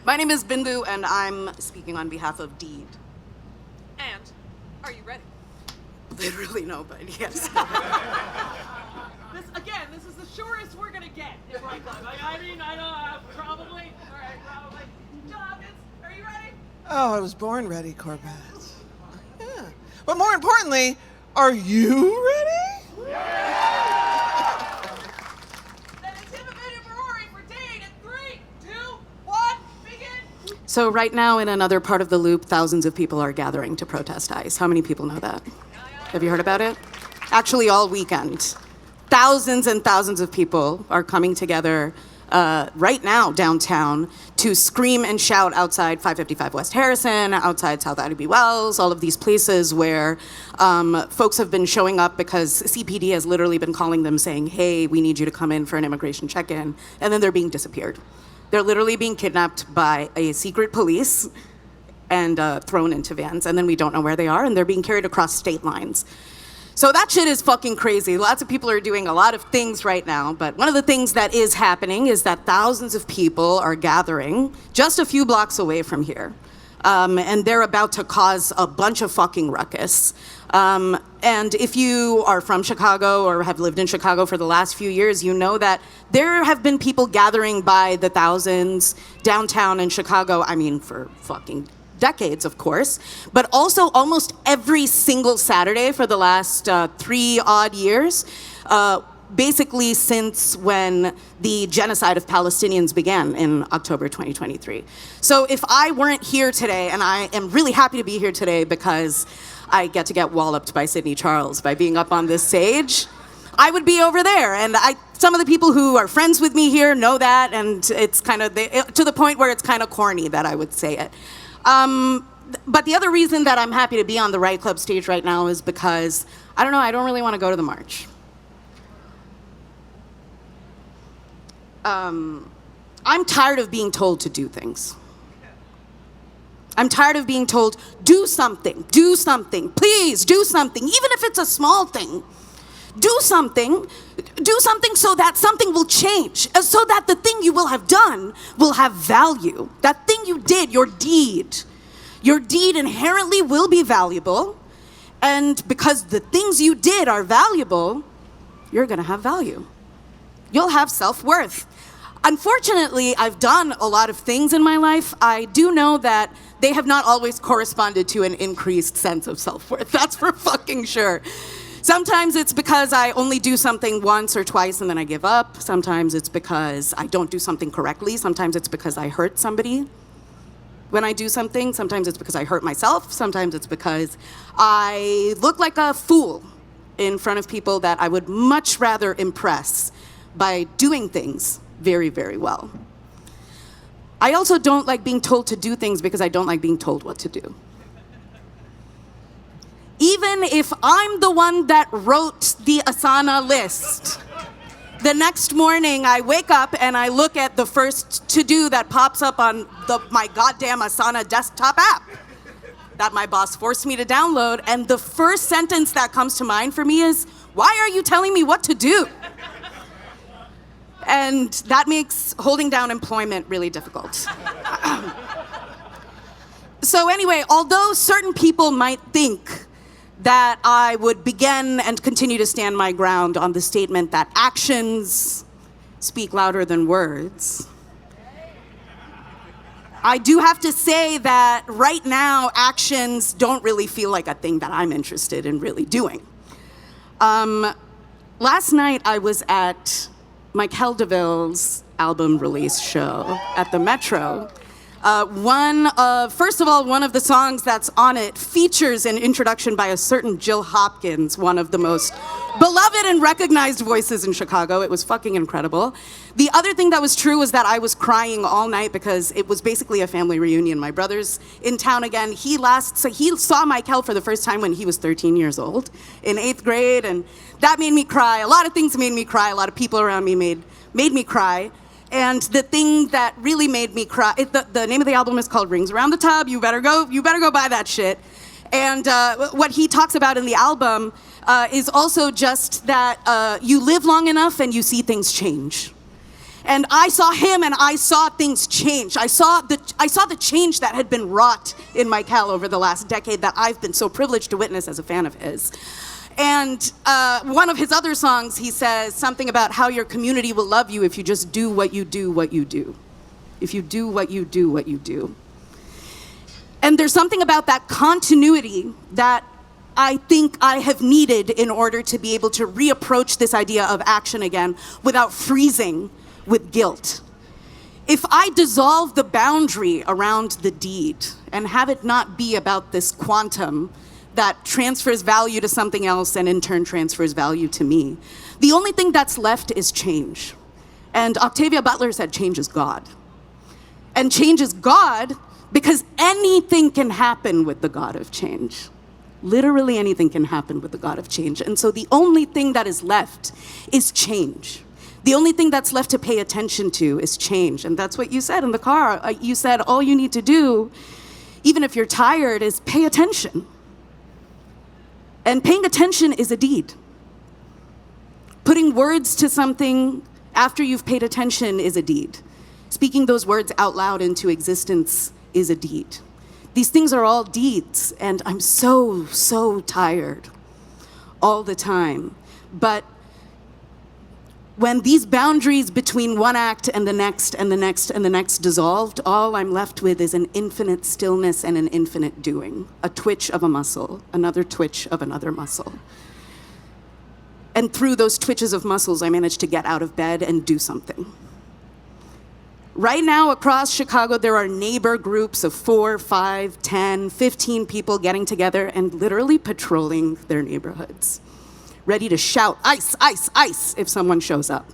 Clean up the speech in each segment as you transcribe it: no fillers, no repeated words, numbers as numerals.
My name is Bindu, and I'm speaking on behalf of Deed. And are you ready? Literally nobody, yes. This is the shortest we're gonna get in Right Club. I know, probably. All right, probably. Jonathan, are you ready? Oh, I was born ready, Corbett. Yeah. But more importantly, are you ready? Yeah! Then it's Himabindu Poroori for Deed in 3, 2, 1, begin! So right now, in another part of the loop, thousands of people are gathering to protest ICE. How many people know that? Have you heard about it? Actually, all weekend. Thousands and thousands of people are coming together right now downtown to scream and shout outside 555 West Harrison, outside South Ida B. Wells, all of these places where folks have been showing up because CPD has literally been calling them saying, hey, we need you to come in for an immigration check-in, and then they're being disappeared. They're literally being kidnapped by a secret police and thrown into vans, and then we don't know where they are, and they're being carried across state lines. So that shit is fucking crazy. Lots of people are doing a lot of things right now, but one of the things that is happening is that thousands of people are gathering just a few blocks away from here. And they're about to cause a bunch of fucking ruckus. And if you are from Chicago or have lived in Chicago for the last few years, you know that there have been people gathering by the thousands downtown in Chicago, I mean, for fucking decades, of course, but also almost every single Saturday for the last 3 odd years, basically since when the genocide of Palestinians began in October 2023. So if I weren't here today, and I am really happy to be here today because I get to get walloped by Sidney Charles by being up on this stage, I would be over there. And some of the people who are friends with me here know that, and it's kind of to the point where it's kind of corny that I would say it. But the other reason that I'm happy to be on the Right Club stage right now is because, I don't know, I don't really want to go to the march. I'm tired of being told to do things. I'm tired of being told, do something, please do something, even if it's a small thing. Do something so that something will change, so that the thing you will have done will have value. That thing you did, your deed inherently will be valuable, and because the things you did are valuable, you're gonna have value. You'll have self-worth. Unfortunately, I've done a lot of things in my life. I do know that they have not always corresponded to an increased sense of self-worth. That's for fucking sure. Sometimes it's because I only do something once or twice and then I give up. Sometimes it's because I don't do something correctly. Sometimes it's because I hurt somebody when I do something. Sometimes it's because I hurt myself. Sometimes it's because I look like a fool in front of people that I would much rather impress by doing things very, very well. I also don't like being told to do things because I don't like being told what to do. Even if I'm the one that wrote the Asana list, the next morning I wake up and I look at the first to-do that pops up on my goddamn Asana desktop app that my boss forced me to download, and the first sentence that comes to mind for me is, why are you telling me what to do? And that makes holding down employment really difficult. So anyway, although certain people might think that I would begin and continue to stand my ground on the statement that actions speak louder than words, I do have to say that right now, actions don't really feel like a thing that I'm interested in really doing. Last night, I was at Michael DeVille's album release show at the Metro. First of all, one of the songs that's on it features an introduction by a certain Jill Hopkins, one of the most beloved and recognized voices in Chicago. It was fucking incredible. The other thing that was true was that I was crying all night because it was basically a family reunion. My brother's in town again. He saw Michael for the first time when he was 13 years old in 8th grade, and that made me cry. A lot of things made me cry. A lot of people around me made me cry. And the thing that really made me cry, the name of the album is called Rings Around the Tub. You better go buy that shit. And what he talks about in the album is also just that you live long enough and you see things change. And I saw him and I saw things change. I saw the change that had been wrought in Michael over the last decade that I've been so privileged to witness as a fan of his. And one of his other songs, he says something about how your community will love you if you just do what you do, what you do. If you do what you do, what you do. And there's something about that continuity that I think I have needed in order to be able to reapproach this idea of action again without freezing with guilt. If I dissolve the boundary around the deed and have it not be about this quantum that transfers value to something else and in turn transfers value to me, the only thing that's left is change. And Octavia Butler said change is God. And change is God because anything can happen with the God of change. Literally anything can happen with the God of change. And so the only thing that is left is change. The only thing that's left to pay attention to is change. And that's what you said in the car. You said all you need to do, even if you're tired, is pay attention. And paying attention is a deed. Putting words to something after you've paid attention is a deed. Speaking those words out loud into existence is a deed. These things are all deeds, and I'm so, so tired all the time. But when these boundaries between one act and the next and the next and the next dissolved, all I'm left with is an infinite stillness and an infinite doing. A twitch of a muscle, another twitch of another muscle. And through those twitches of muscles, I managed to get out of bed and do something. Right now across Chicago, there are neighbor groups of 4, 5, 10, 15 people getting together and literally patrolling their neighborhoods, ready to shout, "ICE, ICE, ICE," if someone shows up.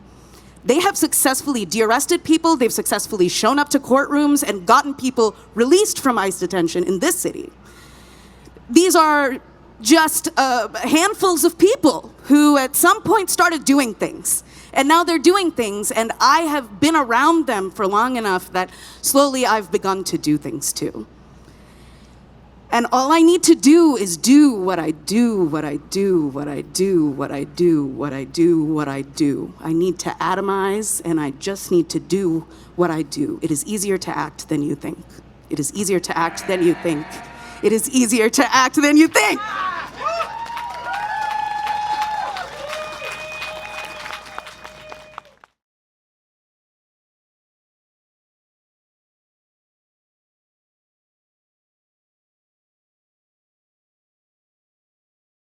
They have successfully de-arrested people, they've successfully shown up to courtrooms and gotten people released from ICE detention in this city. These are just handfuls of people who at some point started doing things. And now they're doing things, and I have been around them for long enough that slowly I've begun to do things too. And all I need to do is do what I do, what I do, what I do, what I do, what I do, what I do. I need to atomize, and I just need to do what I do. It is easier to act than you think. It is easier to act than you think. It is easier to act than you think.